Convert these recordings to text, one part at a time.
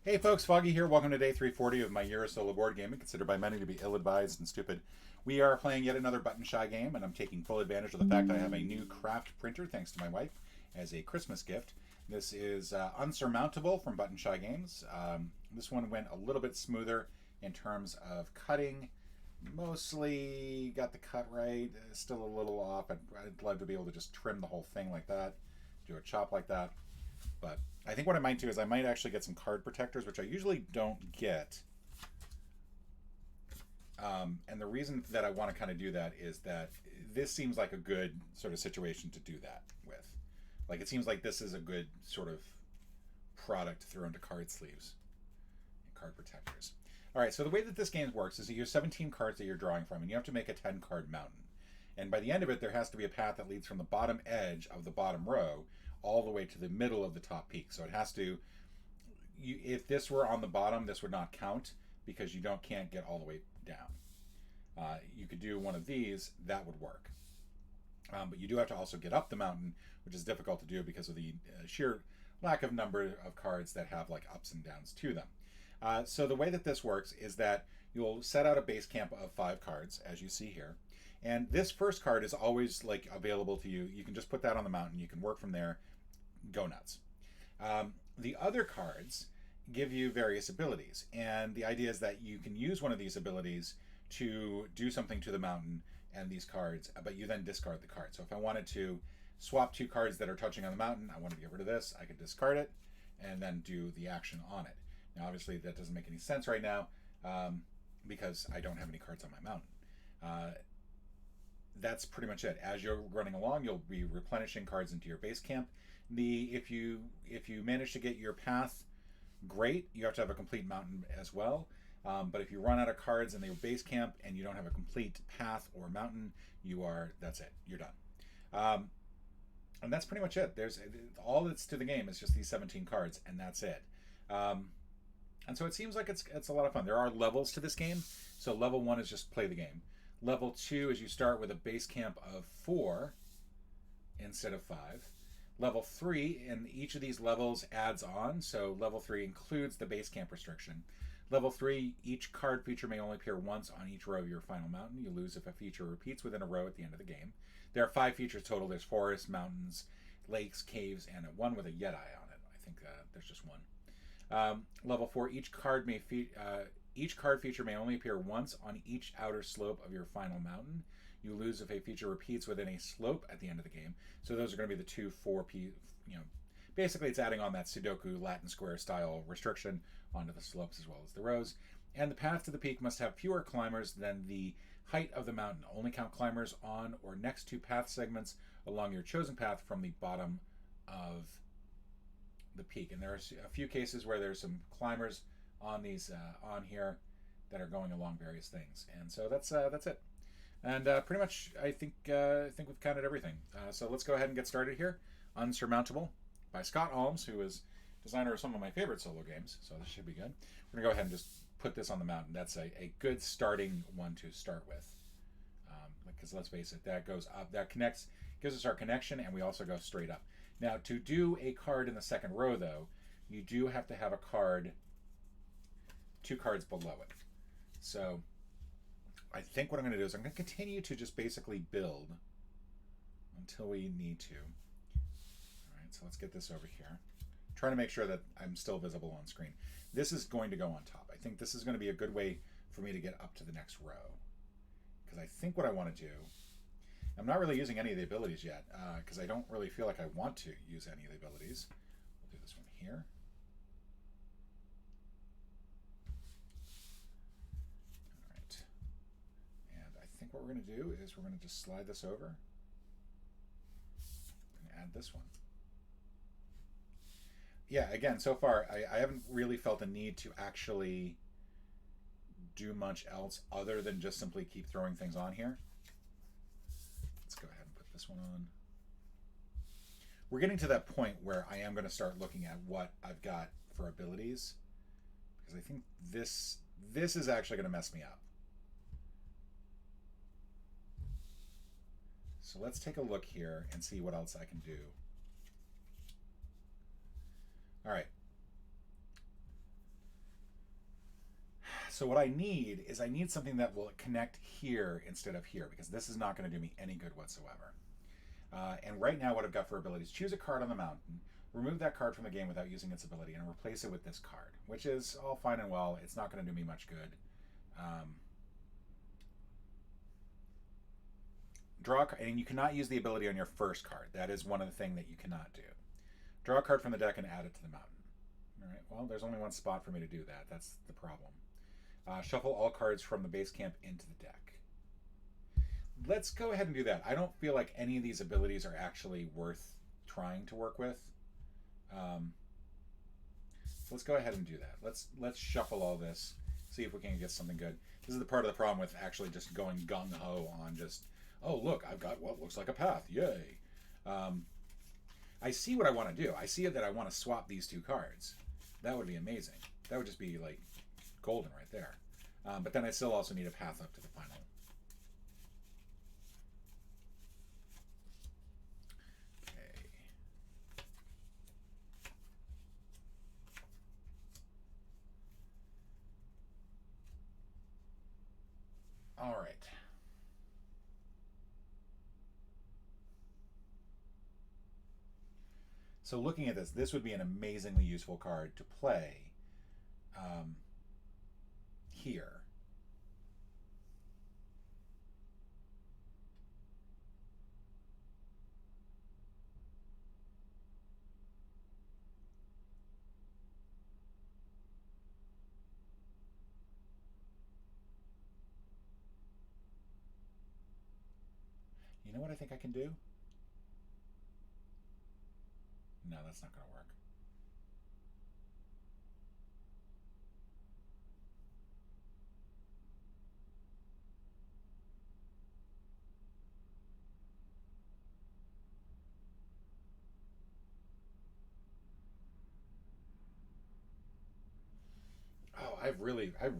Hey folks, Foggy here. Welcome to day 340 of my year of solo board gaming, considered by many to be ill-advised and stupid. We are playing yet another button shy game, and I'm taking full advantage of the fact I have a new craft printer, thanks to my wife, as a Christmas gift. This is Unsurmountable from Button Shy Games. This one went a little bit smoother in terms of cutting. Mostly got the cut right, still a little off. I'd love to be able to just trim the whole thing like that, do a chop like that. But I think what I might do is I might actually get some card protectors, which I usually don't get. And the reason that I want to kind of do that is that this seems like a good sort of situation to do that with. Like, it seems like this is a good sort of product to throw into card sleeves and card protectors. All right, so the way that this game works is that you have 17 cards that you're drawing from, and you have to make a 10 card mountain. And by the end of it, there has to be a path that leads from the bottom edge of the bottom row all the way to the middle of the top peak. So it has to, if this were on the bottom, this would not count because you can't get all the way down. You could do one of these, that would work. But you do have to also get up the mountain, which is difficult to do because of the sheer lack of number of cards that have like ups and downs to them. So the way that this works is that you'll set out a base camp of 5 cards, as you see here. And this first card is always like available to you. You can just put that on the mountain. You can work from there. Go nuts. The other cards give you various abilities. And the idea is that you can use one of these abilities to do something to the mountain and these cards, but you then discard the card. So if I wanted to swap 2 cards that are touching on the mountain, I wanted to get rid of this, I could discard it and then do the action on it. Now, obviously, that doesn't make any sense right now because I don't have any cards on my mountain. That's pretty much it. As you're running along, you'll be replenishing cards into your base camp. If you manage to get your path, great. You have to have a complete mountain as well. But if you run out of cards in the base camp and you don't have a complete path or mountain, that's it. You're done. And that's pretty much it. There's all that's to the game is just these 17 cards, and that's it. And so it seems like it's a lot of fun. There are levels to this game. So level 1 is just play the game. Level 2 is you start with a base camp of 4 instead of 5. Level 3, and each of these levels adds on. So level 3 includes the base camp restriction. Level 3, each card feature may only appear once on each row of your final mountain. You lose if a feature repeats within a row at the end of the game. There are 5 features total. There's forests, mountains, lakes, caves, and one with a Yeti on it. I think there's just one. Level 4, each card feature may only appear once on each outer slope of your final mountain. You lose if a feature repeats within a slope at the end of the game. So those are going to be the 2 4P. Basically it's adding on that Sudoku Latin square style restriction onto the slopes as well as the rows. And the path to the peak must have fewer climbers than the height of the mountain. Only count climbers on or next to path segments along your chosen path from the bottom of the peak. And there are a few cases where there's some climbers on these on here that are going along various things, and so that's it. And pretty much, I think we've counted everything. So let's go ahead and get started here. Unsurmountable by Scott Alms, who is designer of some of my favorite solo games. So this should be good. We're gonna go ahead and just put this on the mountain. That's a good starting one to start with. Because let's face it, that goes up, that connects, gives us our connection, and we also go straight up. Now, to do a card in the second row, though, you do have to have a card 2 cards below it. So I think what I'm going to do is I'm going to continue to just basically build until we need to. All right, so let's get this over here. Trying to make sure that I'm still visible on screen. This is going to go on top. I think this is going to be a good way for me to get up to the next row. Because I think what I want to do, I'm not really using any of the abilities yet, because I don't really feel like I want to use any of the abilities. We'll do this one here. All right. And I think what we're going to do is we're going to just slide this over and add this one. Yeah, again, so far, I haven't really felt a need to actually do much else other than just simply keep throwing things on here. Let's go ahead and put this one on. We're getting to that point where I am going to start looking at what I've got for abilities, because I think this is actually going to mess me up. So let's take a look here and see what else I can do. All right. So what I need is I need something that will connect here instead of here, because this is not going to do me any good whatsoever. And right now what I've got for abilities, choose a card on the mountain, remove that card from the game without using its ability, and replace it with this card, which is all fine and well. It's not going to do me much good. Draw, and you cannot use the ability on your first card. That is one of the things that you cannot do. Draw a card from the deck and add it to the mountain. All right, well, there's only one spot for me to do that. That's the problem. Shuffle all cards from the base camp into the deck. Let's go ahead and do that. I don't feel like any of these abilities are actually worth trying to work with. Let's go ahead and do that. Let's shuffle all this, see if we can get something good. This is the part of the problem with actually just going gung-ho on just, oh, look, I've got what looks like a path. Yay. I see what I want to do. I see that I want to swap these two cards. That would be amazing. That would just be like golden right there. But then I still also need a path up to the final. Okay. All right. So looking at this would be an amazingly useful card to play here. You know what I think I can do? No, that's not going to work. Oh, I've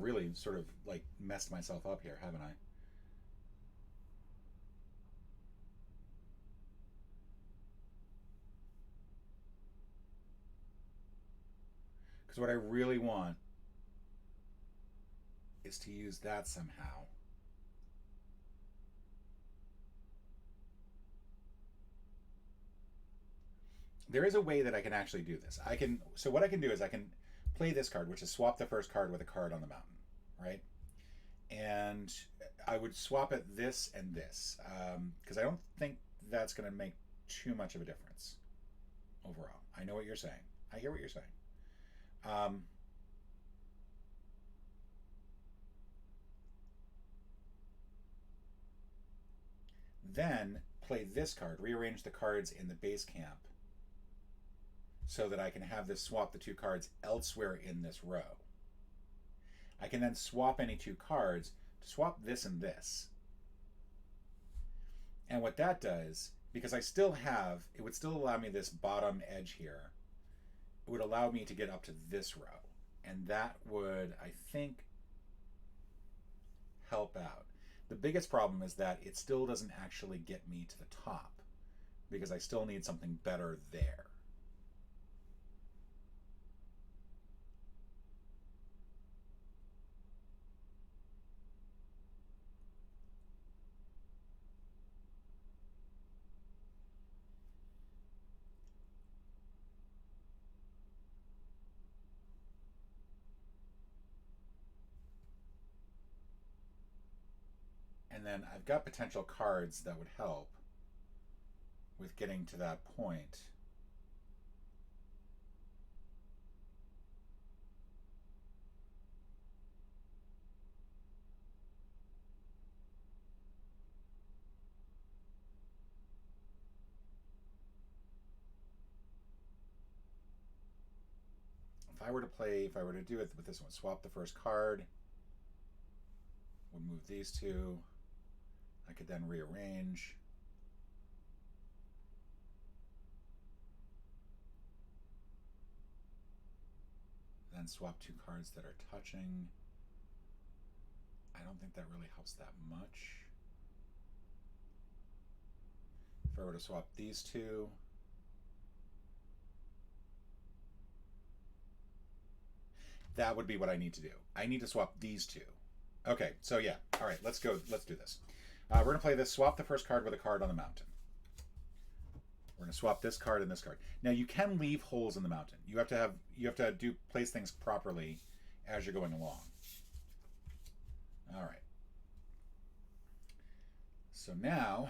really sort of like messed myself up here, haven't I? Because what I really want is to use that somehow. There is a way that I can actually do this. So what I can do is I can play this card, which is swap the first card with a card on the mountain, right? And I would swap it this and this, because I don't think that's going to make too much of a difference overall. I know what you're saying. I hear what you're saying. Um, then play this card, rearrange the cards in the base camp so that I can have this swap the two cards elsewhere in this row. I can then swap any two cards to swap this and this. And what that does, because I still have, it would still allow me this bottom edge here, it would allow me to get up to this row. And that would, I think, help out. The biggest problem is that it still doesn't actually get me to the top, because I still need something better there. And then I've got potential cards that would help with getting to that point. If I were to do it with this one, swap the first card, would move these two. I could then rearrange. Then swap two cards that are touching. I don't think that really helps that much. If I were to swap these two, That would be what I need to do. I need to swap these two. Okay, so yeah. All right, let's go. Let's do this. We're going to play this. Swap the first card with a card on the mountain. We're going to swap this card and this card. Now you can leave holes in the mountain. You have to place things properly as you're going along. All right. So now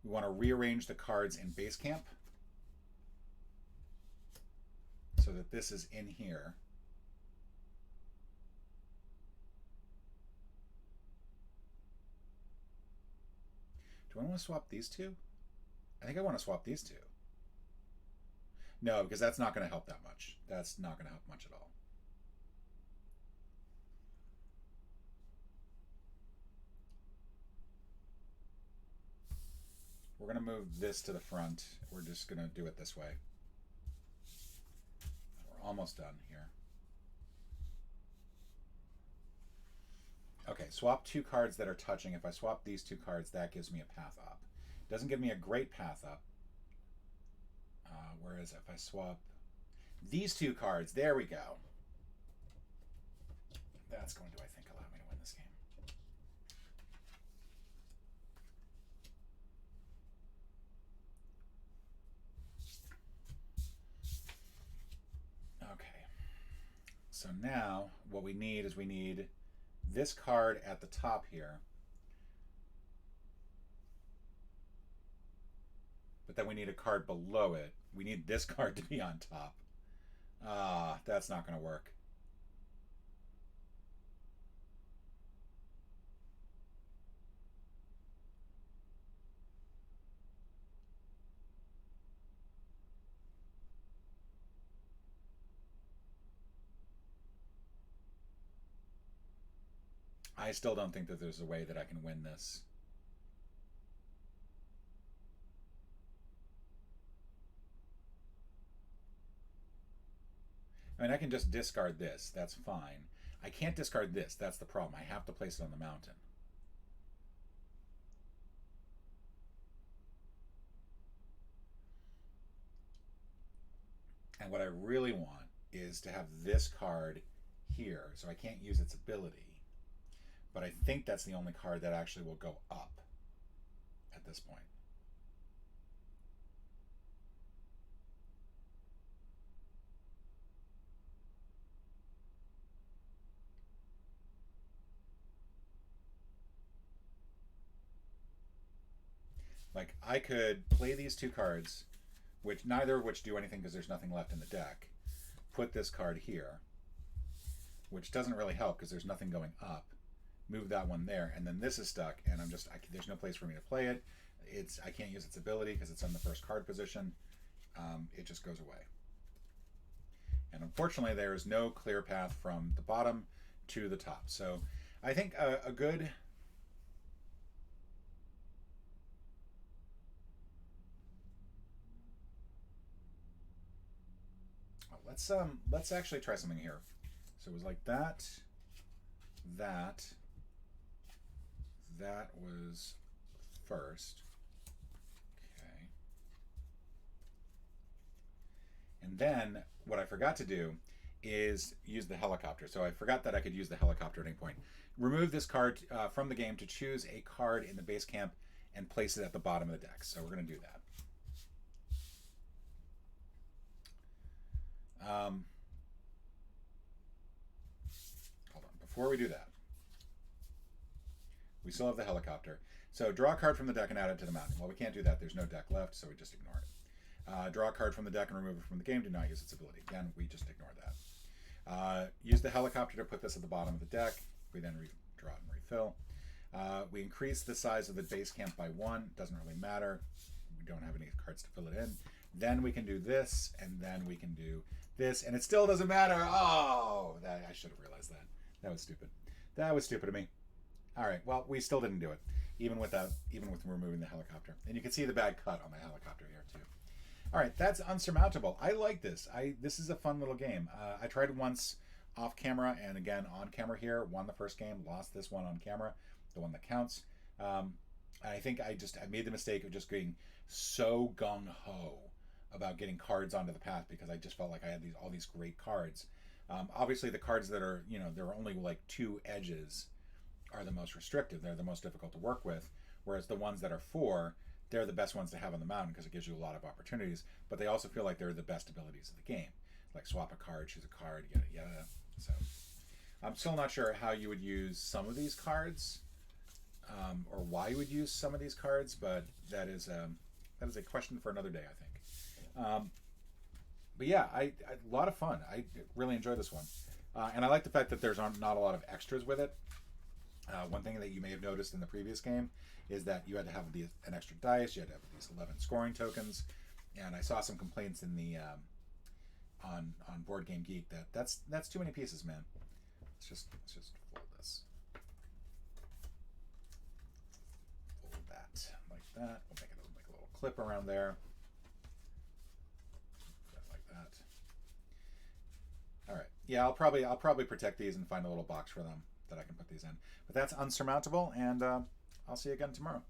we want to rearrange the cards in base camp so that this is in here. Do I want to swap these two? I think I want to swap these two. No, because that's not going to help that much. That's not going to help much at all. We're going to move this to the front. We're just going to do it this way. We're almost done here. Okay, swap two cards that are touching. If I swap these two cards, that gives me a path up. Doesn't give me a great path up. Whereas if I swap these two cards, there we go. That's going to, I think, allow me to win this game. Okay. So now what we need is we need this card at the top here. But then we need a card below it. We need this card to be on top. That's not going to work. I still don't think that there's a way that I can win this. I mean, I can just discard this. That's fine. I can't discard this. That's the problem. I have to place it on the mountain. And what I really want is to have this card here, so I can't use its ability. But I think that's the only card that actually will go up at this point. Like, I could play these two cards, which neither of which do anything because there's nothing left in the deck. Put this card here, which doesn't really help because there's nothing going up. Move that one there, and then this is stuck, and there's no place for me to play it. I can't use its ability because it's on the first card position. It just goes away. And unfortunately, there is no clear path from the bottom to the top. So I think a good... Let's actually try something here. So it was like that, that was first. Okay. And then what I forgot to do is use the helicopter. So I forgot that I could use the helicopter at any point. Remove this card from the game to choose a card in the base camp and place it at the bottom of the deck. So we're going to do that. Hold on. Before we do that, we still have the helicopter. So draw a card from the deck and add it to the mountain. Well, we can't do that. There's no deck left, so we just ignore it. Draw a card from the deck and remove it from the game. Do not use its ability. Again, we just ignore that. Use the helicopter to put this at the bottom of the deck. We then draw it and refill. We increase the size of the base camp by 1. Doesn't really matter. We don't have any cards to fill it in. Then we can do this, and then we can do this, and it still doesn't matter. Oh, I should have realized that. That was stupid. That was stupid of me. All right, well, we still didn't do it, even with removing the helicopter. And you can see the bad cut on the helicopter here, too. All right, that's Unsurmountable. I like this. This is a fun little game. I tried it once off camera and again on camera here. Won the first game, lost this one on camera, the one that counts. I think I made the mistake of just being so gung-ho about getting cards onto the path because I just felt like I had all these great cards. Obviously, the cards that are, there are only like 2 edges are the most restrictive. They're the most difficult to work with, whereas the ones that are 4, they're the best ones to have on the mountain because it gives you a lot of opportunities, but they also feel like they're the best abilities of the game. Like swap a card, choose a card, yada yada. So I'm still not sure how you would use some of these cards, or why you would use some of these cards, but that is a question for another day, I think. But yeah, a lot of fun. I really enjoyed this one, and I like the fact that there's not a lot of extras with it. One thing that you may have noticed in the previous game is that you had to have an extra dice. You had to have these 11 scoring tokens, and I saw some complaints in the on Board Game Geek that's too many pieces, man. Let's just fold this, fold that like that. We'll make a little clip around there, like that. All right, yeah, I'll probably protect these and find a little box for them that I can put these in. But that's Unsurmountable, and I'll see you again tomorrow.